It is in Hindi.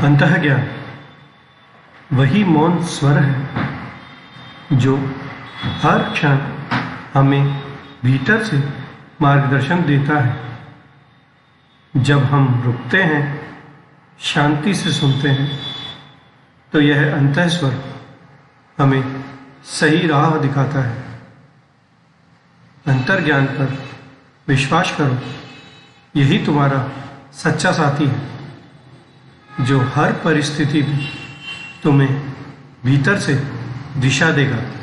अंतः ज्ञान वही मौन स्वर है जो हर क्षण हमें भीतर से मार्गदर्शन देता है। जब हम रुकते हैं, शांति से सुनते हैं, तो यह अंतः स्वर हमें सही राह दिखाता है। अंतर्ज्ञान पर विश्वास करो, यही तुम्हारा सच्चा साथी है जो हर परिस्थिति में तुम्हें भीतर से दिशा देगा।